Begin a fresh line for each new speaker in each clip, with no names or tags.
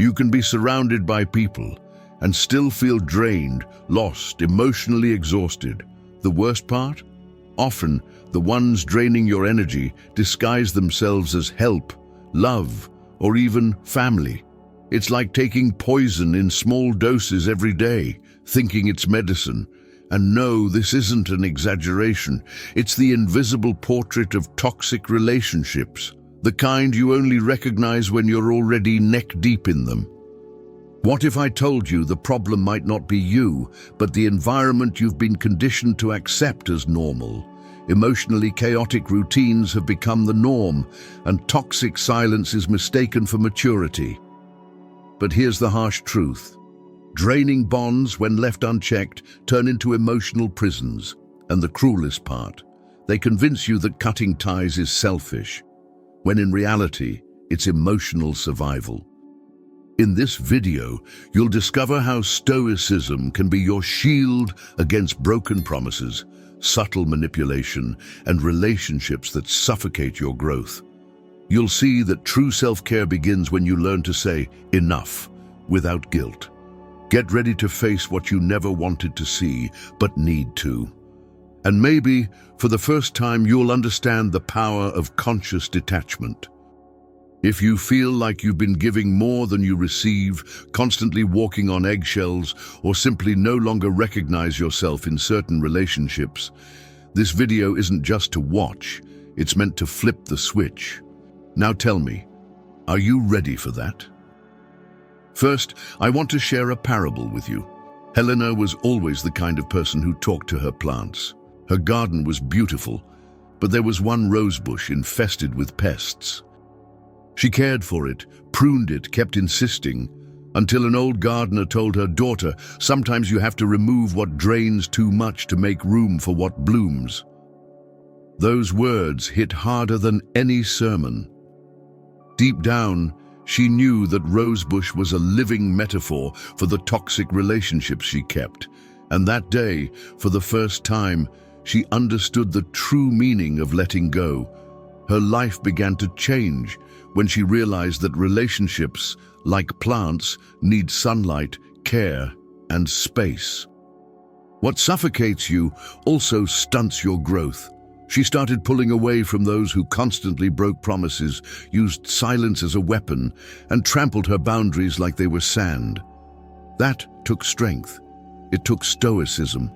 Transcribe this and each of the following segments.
You can be surrounded by people and still feel drained, lost, emotionally exhausted. The worst part? Often, the ones draining your energy disguise themselves as help, love, or even family. It's like taking poison in small doses every day, thinking it's medicine. And no, this isn't an exaggeration. It's the invisible portrait of toxic relationships, the kind you only recognize when you're already neck-deep in them. What if I told you the problem might not be you, but the environment you've been conditioned to accept as normal? Emotionally chaotic routines have become the norm, and toxic silence is mistaken for maturity. But here's the harsh truth. Draining bonds, when left unchecked, turn into emotional prisons. And the cruelest part, they convince you that cutting ties is selfish, when in reality, it's emotional survival. In this video, you'll discover how Stoicism can be your shield against broken promises, subtle manipulation, and relationships that suffocate your growth. You'll see that true self-care begins when you learn to say enough without guilt. Get ready to face what you never wanted to see, but need to. And maybe, for the first time, you'll understand the power of conscious detachment. If you feel like you've been giving more than you receive, constantly walking on eggshells, or simply no longer recognize yourself in certain relationships, this video isn't just to watch, it's meant to flip the switch. Now tell me, are you ready for that? First, I want to share a parable with you. Helena was always the kind of person who talked to her plants. Her garden was beautiful, but there was one rosebush infested with pests. She cared for it, pruned it, kept insisting, until an old gardener told her daughter, sometimes you have to remove what drains too much to make room for what blooms. Those words hit harder than any sermon. Deep down, she knew that rosebush was a living metaphor for the toxic relationships she kept, and that day, for the first time, she understood the true meaning of letting go. Her life began to change when she realized that relationships, like plants, need sunlight, care, and space. What suffocates you also stunts your growth. She started pulling away from those who constantly broke promises, used silence as a weapon, and trampled her boundaries like they were sand. That took strength. It took stoicism.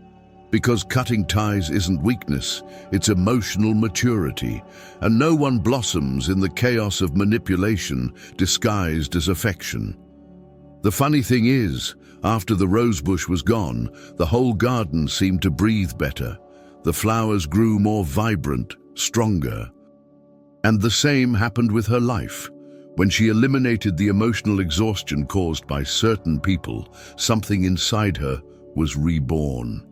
Because cutting ties isn't weakness, it's emotional maturity, and no one blossoms in the chaos of manipulation disguised as affection. The funny thing is, after the rosebush was gone, the whole garden seemed to breathe better. The flowers grew more vibrant, stronger. And the same happened with her life. When she eliminated the emotional exhaustion caused by certain people, something inside her was reborn.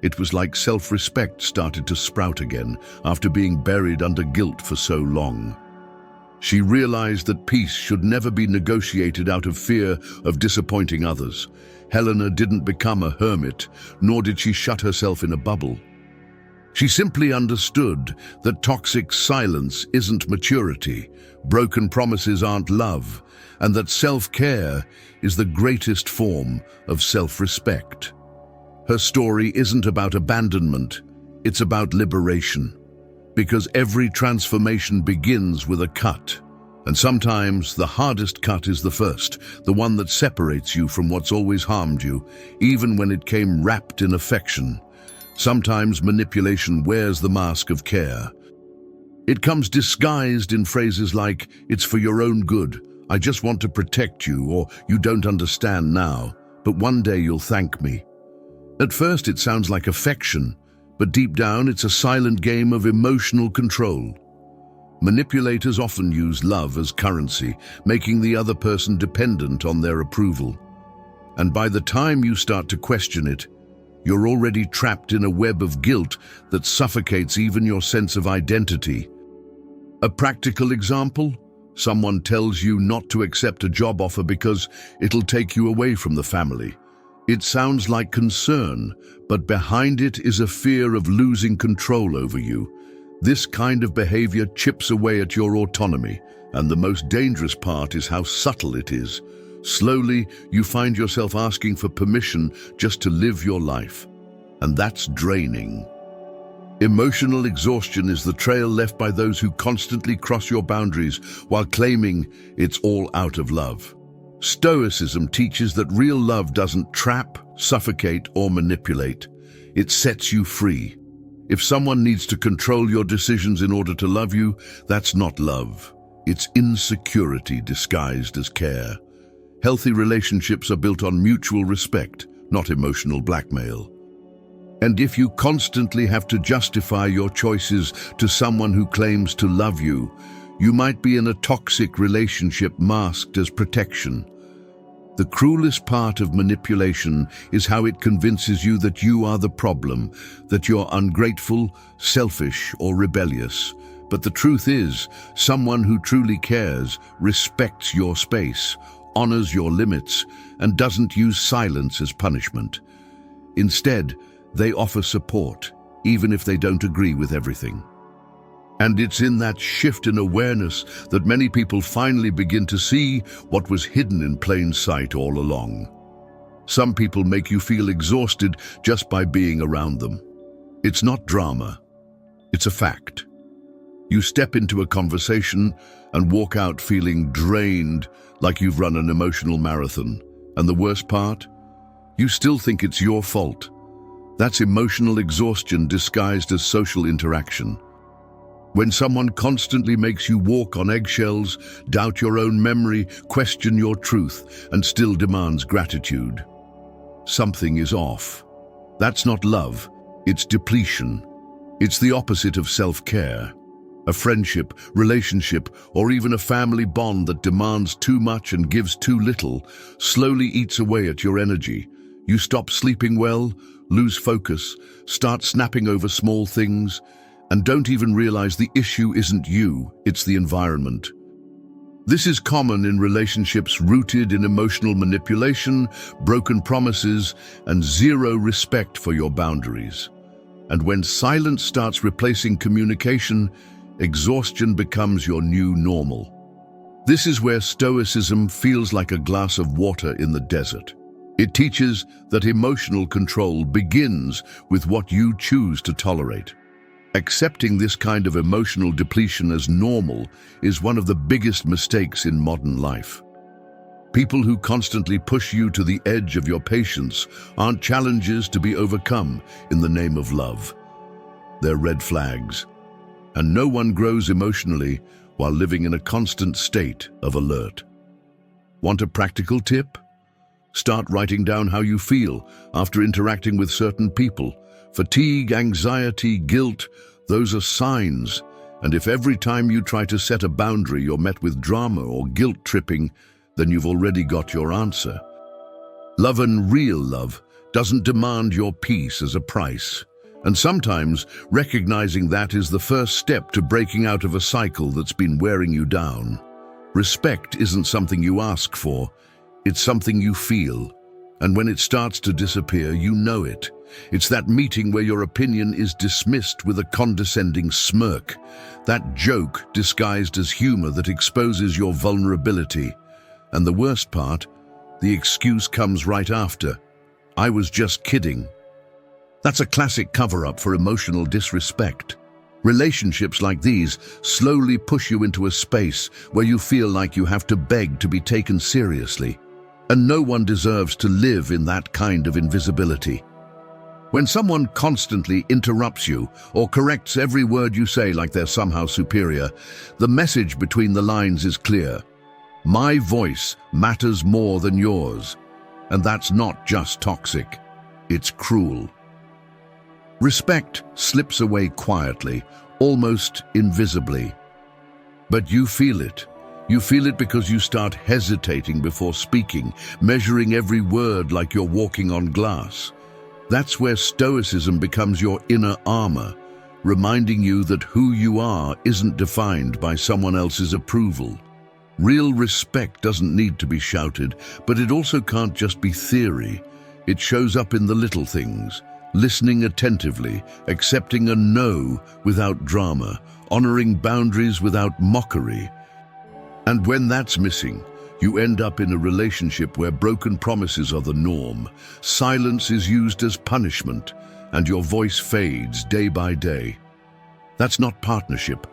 It was like self-respect started to sprout again after being buried under guilt for so long. She realized that peace should never be negotiated out of fear of disappointing others. Helena didn't become a hermit, nor did she shut herself in a bubble. She simply understood that toxic silence isn't maturity, broken promises aren't love, and that self-care is the greatest form of self-respect. Her story isn't about abandonment, it's about liberation. Because every transformation begins with a cut. And sometimes the hardest cut is the first, the one that separates you from what's always harmed you, even when it came wrapped in affection. Sometimes manipulation wears the mask of care. It comes disguised in phrases like, "It's for your own good," "I just want to protect you," or "You don't understand now, but one day you'll thank me." At first it sounds like affection, but deep down it's a silent game of emotional control. Manipulators often use love as currency, making the other person dependent on their approval. And by the time you start to question it, you're already trapped in a web of guilt that suffocates even your sense of identity. A practical example? Someone tells you not to accept a job offer because it'll take you away from the family. It sounds like concern, but behind it is a fear of losing control over you. This kind of behavior chips away at your autonomy, and the most dangerous part is how subtle it is. Slowly, you find yourself asking for permission just to live your life, and that's draining. Emotional exhaustion is the trail left by those who constantly cross your boundaries while claiming it's all out of love. Stoicism teaches that real love doesn't trap, suffocate, or manipulate. It sets you free. If someone needs to control your decisions in order to love you, that's not love. It's insecurity disguised as care. Healthy relationships are built on mutual respect, not emotional blackmail. And if you constantly have to justify your choices to someone who claims to love you, you might be in a toxic relationship masked as protection. The cruelest part of manipulation is how it convinces you that you are the problem, that you're ungrateful, selfish, or rebellious. But the truth is, someone who truly cares respects your space, honors your limits, and doesn't use silence as punishment. Instead, they offer support, even if they don't agree with everything. And it's in that shift in awareness that many people finally begin to see what was hidden in plain sight all along. Some people make you feel exhausted just by being around them. It's not drama. It's a fact. You step into a conversation and walk out feeling drained, like you've run an emotional marathon. And the worst part? You still think it's your fault. That's emotional exhaustion disguised as social interaction. When someone constantly makes you walk on eggshells, doubt your own memory, question your truth, and still demands gratitude, something is off. That's not love, it's depletion. It's the opposite of self-care. A friendship, relationship, or even a family bond that demands too much and gives too little slowly eats away at your energy. You stop sleeping well, lose focus, start snapping over small things, and don't even realize the issue isn't you, it's the environment. This is common in relationships rooted in emotional manipulation, broken promises, and zero respect for your boundaries. And when silence starts replacing communication, exhaustion becomes your new normal. This is where Stoicism feels like a glass of water in the desert. It teaches that emotional control begins with what you choose to tolerate. Accepting this kind of emotional depletion as normal is one of the biggest mistakes in modern life. People who constantly push you to the edge of your patience aren't challenges to be overcome in the name of love. They're red flags. And no one grows emotionally while living in a constant state of alert. Want a practical tip? Start writing down how you feel after interacting with certain people. Fatigue, anxiety, guilt, those are signs. And if every time you try to set a boundary you're met with drama or guilt tripping, then you've already got your answer. Love, and real love, doesn't demand your peace as a price. And sometimes recognizing that is the first step to breaking out of a cycle that's been wearing you down. Respect isn't something you ask for, it's something you feel. And when it starts to disappear, you know it. It's that meeting where your opinion is dismissed with a condescending smirk. That joke disguised as humor that exposes your vulnerability. And the worst part, the excuse comes right after. I was just kidding. That's a classic cover-up for emotional disrespect. Relationships like these slowly push you into a space where you feel like you have to beg to be taken seriously. And no one deserves to live in that kind of invisibility. When someone constantly interrupts you or corrects every word you say like they're somehow superior, the message between the lines is clear. My voice matters more than yours. And that's not just toxic, it's cruel. Respect slips away quietly, almost invisibly. But you feel it. You feel it because you start hesitating before speaking, measuring every word like you're walking on glass. That's where Stoicism becomes your inner armor, reminding you that who you are isn't defined by someone else's approval. Real respect doesn't need to be shouted, but it also can't just be theory. It shows up in the little things. Listening attentively, accepting a no without drama, honoring boundaries without mockery. And when that's missing, You end up in a relationship where broken promises are the norm, silence is used as punishment, and your voice fades day by day. That's not partnership.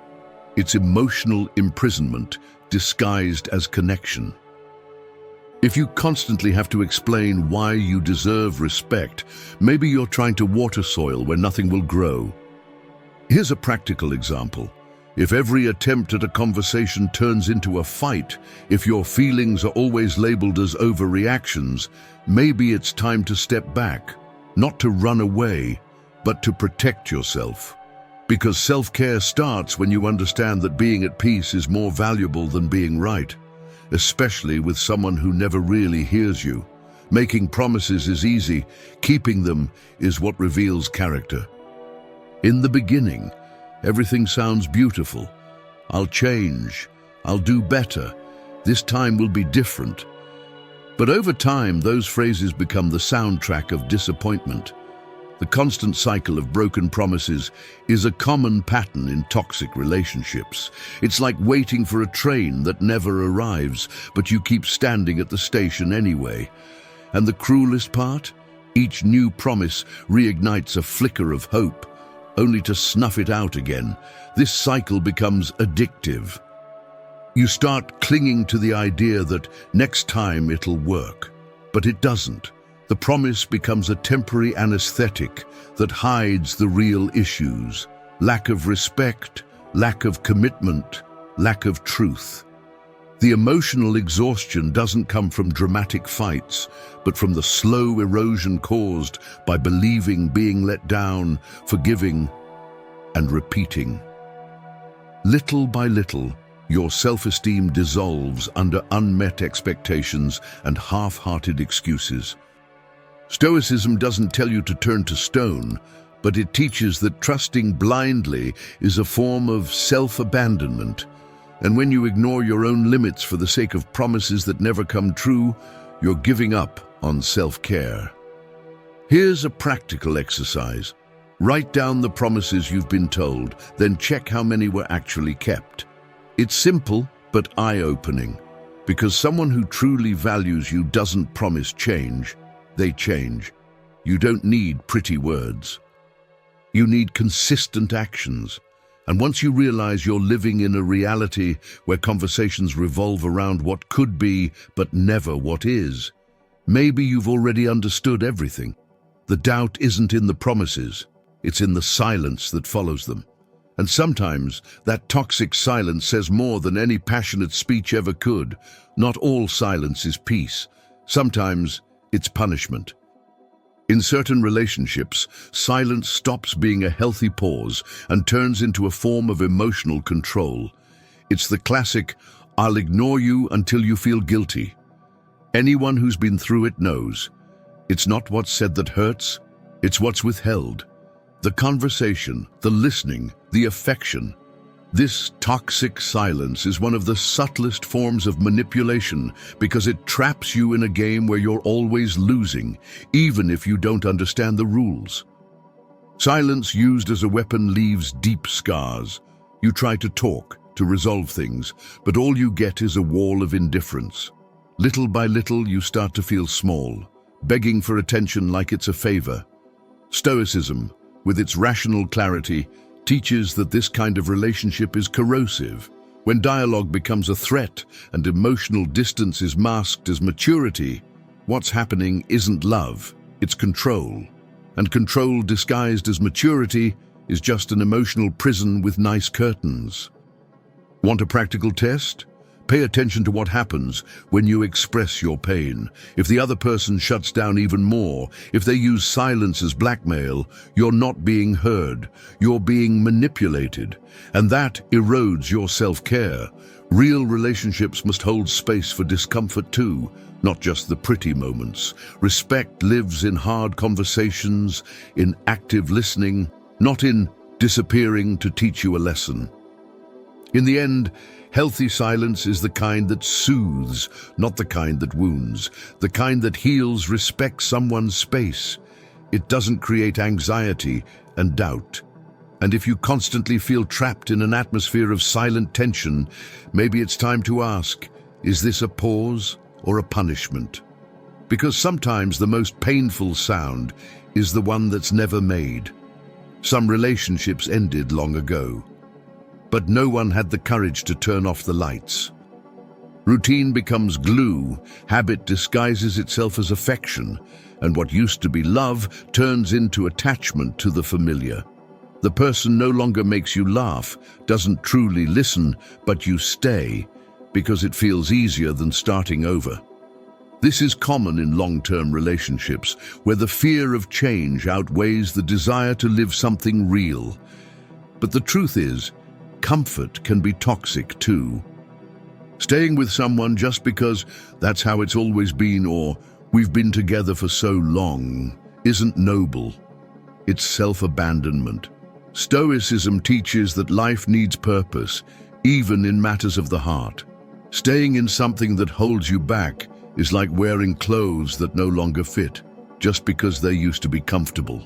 It's emotional imprisonment disguised as connection. If you constantly have to explain why you deserve respect, maybe you're trying to water soil where nothing will grow. Here's a practical example. If every attempt at a conversation turns into a fight, if your feelings are always labeled as overreactions, maybe it's time to step back, not to run away, but to protect yourself. Because self-care starts when you understand that being at peace is more valuable than being right, especially with someone who never really hears you. Making promises is easy, keeping them is what reveals character. In the beginning, everything sounds beautiful. I'll change, I'll do better, this time will be different. But over time, those phrases become the soundtrack of disappointment. The constant cycle of broken promises is a common pattern in toxic relationships. It's like waiting for a train that never arrives, but you keep standing at the station anyway. And the cruelest part? Each new promise reignites a flicker of hope, only to snuff it out again. This cycle becomes addictive. You start clinging to the idea that next time it'll work, but it doesn't. The promise becomes a temporary anesthetic that hides the real issues: lack of respect, lack of commitment, lack of truth. The emotional exhaustion doesn't come from dramatic fights, but from the slow erosion caused by believing, being let down, forgiving, and repeating. Little by little, your self-esteem dissolves under unmet expectations and half-hearted excuses. Stoicism doesn't tell you to turn to stone, but it teaches that trusting blindly is a form of self-abandonment. And when you ignore your own limits for the sake of promises that never come true, you're giving up on self-care. Here's a practical exercise. Write down the promises you've been told, then check how many were actually kept. It's simple, but eye-opening, because someone who truly values you doesn't promise change. They change. You don't need pretty words. You need consistent actions. And once you realize you're living in a reality where conversations revolve around what could be, but never what is, maybe you've already understood everything. The doubt isn't in the promises, it's in the silence that follows them. And sometimes that toxic silence says more than any passionate speech ever could. Not all silence is peace. Sometimes it's punishment. In certain relationships, silence stops being a healthy pause and turns into a form of emotional control. It's the classic, "I'll ignore you until you feel guilty." Anyone who's been through it knows. It's not what's said that hurts, it's what's withheld. The conversation, the listening, the affection. This toxic silence is one of the subtlest forms of manipulation because it traps you in a game where you're always losing, even if you don't understand the rules. Silence used as a weapon leaves deep scars. You try to talk, to resolve things, but all you get is a wall of indifference. Little by little, you start to feel small, begging for attention like it's a favor. Stoicism, with its rational clarity, teaches that this kind of relationship is corrosive. When dialogue becomes a threat and emotional distance is masked as maturity, what's happening isn't love, it's control. And control disguised as maturity is just an emotional prison with nice curtains. Want a practical test? Pay attention to what happens when you express your pain. If the other person shuts down even more, if they use silence as blackmail, you're not being heard, you're being manipulated. And that erodes your self-care. Real relationships must hold space for discomfort too, not just the pretty moments. Respect lives in hard conversations, in active listening, not in disappearing to teach you a lesson. In the end, healthy silence is the kind that soothes, not the kind that wounds. The kind that heals respects someone's space. It doesn't create anxiety and doubt. And if you constantly feel trapped in an atmosphere of silent tension, maybe it's time to ask, Is this a pause or a punishment? Because sometimes the most painful sound is the one that's never made. Some relationships ended long ago, but no one had the courage to turn off the lights. Routine becomes glue, habit disguises itself as affection, and what used to be love turns into attachment to the familiar. The person no longer makes you laugh, doesn't truly listen, but you stay because it feels easier than starting over. This is common in long-term relationships, where the fear of change outweighs the desire to live something real. But the truth is, comfort can be toxic too. Staying with someone just because that's how it's always been, or we've been together for so long, isn't noble. It's self-abandonment. Stoicism teaches that life needs purpose, even in matters of the heart. Staying in something that holds you back is like wearing clothes that no longer fit, just because they used to be comfortable.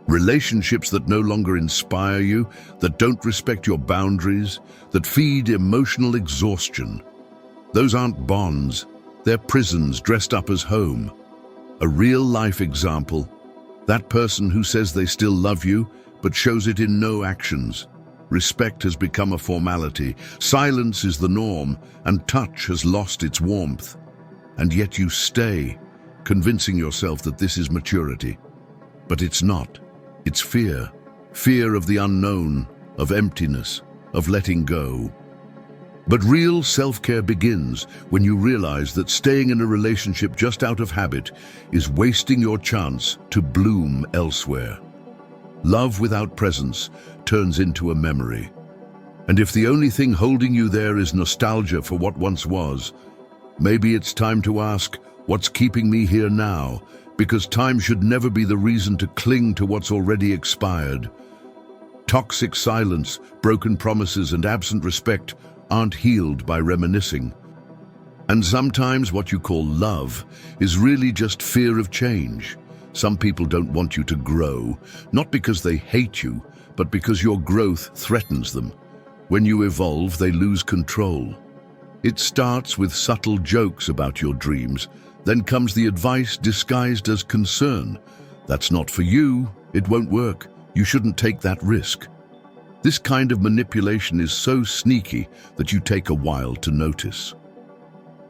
Relationships that no longer inspire you, that don't respect your boundaries, that feed emotional exhaustion. Those aren't bonds, they're prisons dressed up as home. A real-life example, that person who says they still love you, but shows it in no actions. Respect has become a formality, silence is the norm, and touch has lost its warmth. And yet you stay, convincing yourself that this is maturity. But it's not. It's fear. Fear of the unknown, of emptiness, of letting go. But real self-care begins when you realize that staying in a relationship just out of habit is wasting your chance to bloom elsewhere. Love without presence turns into a memory. And if the only thing holding you there is nostalgia for what once was, maybe it's time to ask, what's keeping me here now? Because time should never be the reason to cling to what's already expired. Toxic silence, broken promises, and absent respect aren't healed by reminiscing. And sometimes what you call love is really just fear of change. Some people don't want you to grow, not because they hate you, but because your growth threatens them. When you evolve, they lose control. It starts with subtle jokes about your dreams, then comes the advice disguised as concern. That's not for you, it won't work, you shouldn't take that risk. This kind of manipulation is so sneaky that you take a while to notice.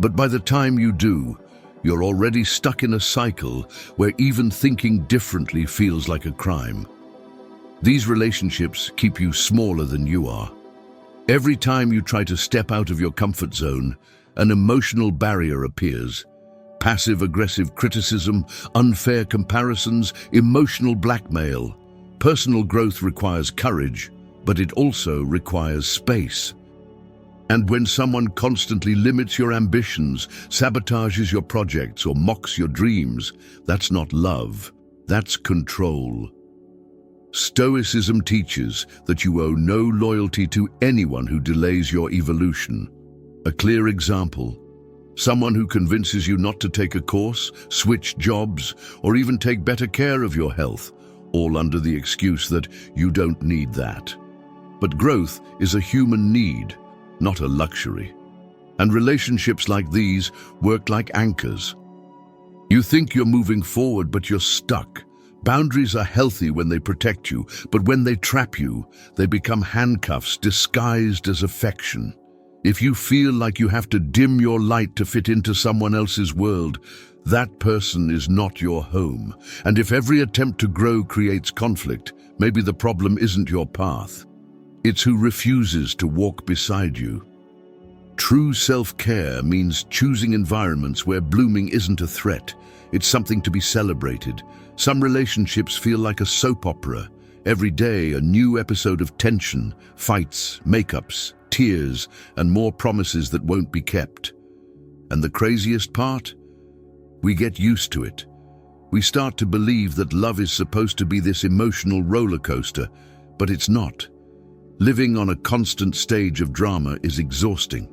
But by the time you do, you're already stuck in a cycle where even thinking differently feels like a crime. These relationships keep you smaller than you are. Every time you try to step out of your comfort zone, an emotional barrier appears. Passive-aggressive criticism, unfair comparisons, emotional blackmail. Personal growth requires courage, but it also requires space. And when someone constantly limits your ambitions, sabotages your projects, or mocks your dreams, that's not love, that's control. Stoicism teaches that you owe no loyalty to anyone who delays your evolution. A clear example: someone who convinces you not to take a course, switch jobs, or even take better care of your health, all under the excuse that you don't need that. But growth is a human need, not a luxury. And relationships like these work like anchors. You think you're moving forward, but you're stuck. Boundaries are healthy when they protect you, but when they trap you, they become handcuffs disguised as affection. If you feel like you have to dim your light to fit into someone else's world, that person is not your home. And if every attempt to grow creates conflict, maybe the problem isn't your path. It's who refuses to walk beside you. True self-care means choosing environments where blooming isn't a threat. It's something to be celebrated. Some relationships feel like a soap opera. Every day, a new episode of tension, fights, makeups, tears, and more promises that won't be kept. And the craziest part? We get used to it. We start to believe that love is supposed to be this emotional roller coaster, but it's not. Living on a constant stage of drama is exhausting.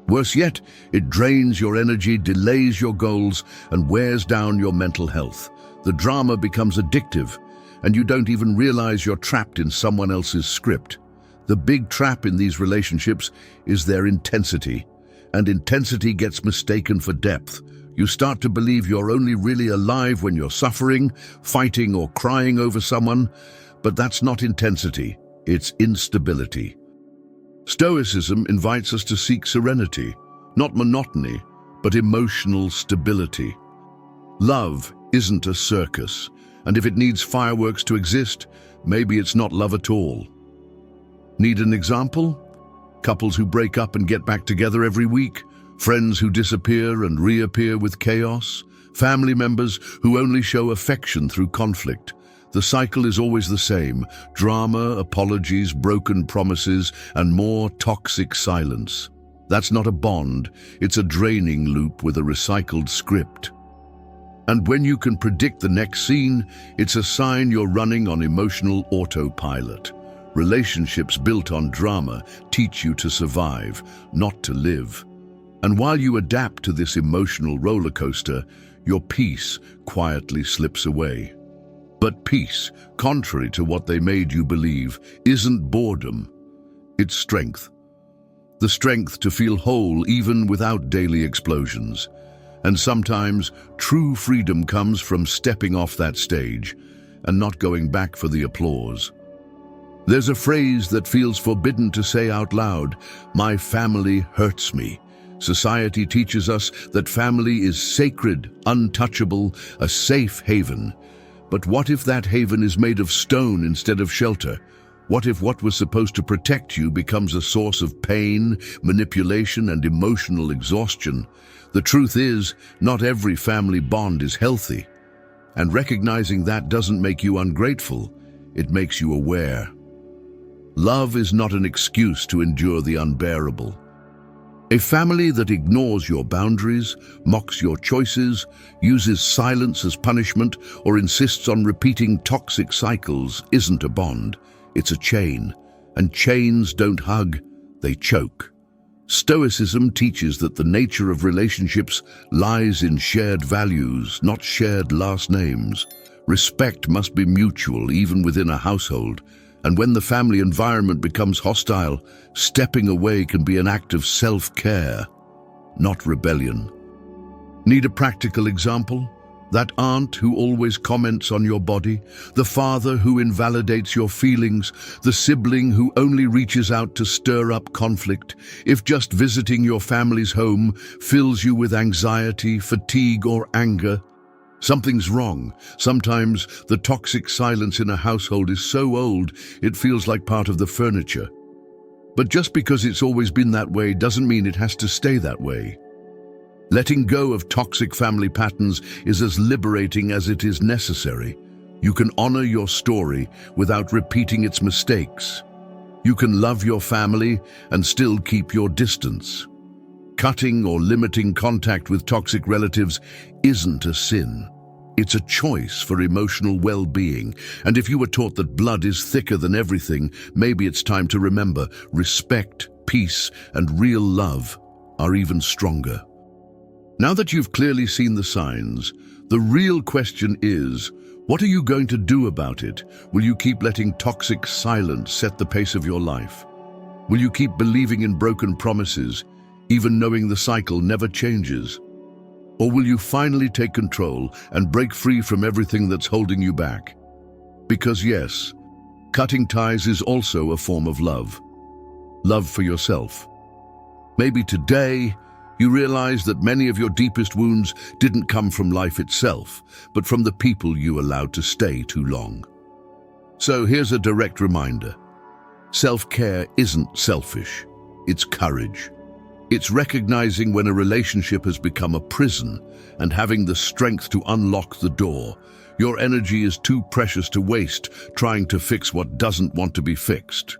Worse yet, it drains your energy, delays your goals, and wears down your mental health. The drama becomes addictive, and you don't even realize you're trapped in someone else's script. The big trap in these relationships is their intensity. and intensity gets mistaken for depth. You start to believe you're only really alive when you're suffering, fighting, or crying over someone, but that's not intensity, it's instability. Stoicism invites us to seek serenity, not monotony, but emotional stability. Love isn't a circus, and if it needs fireworks to exist, maybe it's not love at all. Need an example? Couples who break up and get back together every week, friends who disappear and reappear with chaos, family members who only show affection through conflict. The cycle is always the same: drama, apologies, broken promises, and more toxic silence. That's not a bond, it's a draining loop with a recycled script. And when you can predict the next scene, it's a sign you're running on emotional autopilot. Relationships built on drama teach you to survive, not to live. And while you adapt to this emotional roller coaster, your peace quietly slips away. But peace, contrary to what they made you believe, isn't boredom. It's strength. The strength to feel whole even without daily explosions. And sometimes true freedom comes from stepping off that stage and not going back for the applause. There's a phrase that feels forbidden to say out loud: "My family hurts me." Society teaches us that family is sacred, untouchable, a safe haven. But what if that haven is made of stone instead of shelter? What if what was supposed to protect you becomes a source of pain, manipulation, and emotional exhaustion? The truth is, not every family bond is healthy. And recognizing that doesn't make you ungrateful, it makes you aware. Love is not an excuse to endure the unbearable. A family that ignores your boundaries, mocks your choices, uses silence as punishment, or insists on repeating toxic cycles isn't a bond. It's a chain, and chains don't hug, they choke. Stoicism teaches that the nature of relationships lies in shared values, not shared last names. Respect must be mutual, even within a household. And when the family environment becomes hostile, stepping away can be an act of self-care, not rebellion. Need a practical example? That aunt who always comments on your body, the father who invalidates your feelings, the sibling who only reaches out to stir up conflict. If just visiting your family's home fills you with anxiety, fatigue, or anger, something's wrong. Sometimes the toxic silence in a household is so old it feels like part of the furniture. But just because it's always been that way doesn't mean it has to stay that way. Letting go of toxic family patterns is as liberating as it is necessary. You can honor your story without repeating its mistakes. You can love your family and still keep your distance. Cutting or limiting contact with toxic relatives isn't a sin. It's a choice for emotional well-being. And if you were taught that blood is thicker than everything, maybe it's time to remember respect, peace, and real love are even stronger. Now that you've clearly seen the signs, the real question is, what are you going to do about it? Will you keep letting toxic silence set the pace of your life? Will you keep believing in broken promises, even knowing the cycle never changes? Or will you finally take control and break free from everything that's holding you back? Because yes, cutting ties is also a form of love. Love for yourself. Maybe today, you realize that many of your deepest wounds didn't come from life itself, but from the people you allowed to stay too long. So here's a direct reminder. Self-care isn't selfish, it's courage. It's recognizing when a relationship has become a prison and having the strength to unlock the door. Your energy is too precious to waste trying to fix what doesn't want to be fixed.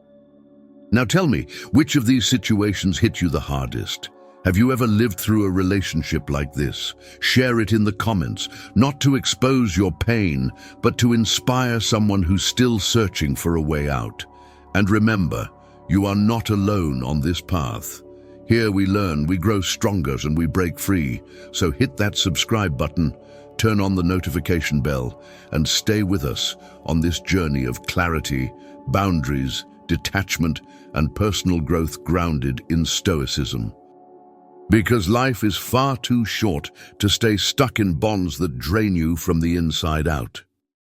Now tell me, which of these situations hit you the hardest? Have you ever lived through a relationship like this? Share it in the comments, not to expose your pain, but to inspire someone who's still searching for a way out. And remember, you are not alone on this path. Here we learn, we grow stronger, and we break free. So hit that subscribe button, turn on the notification bell, and stay with us on this journey of clarity, boundaries, detachment, and personal growth grounded in Stoicism. Because life is far too short to stay stuck in bonds that drain you from the inside out.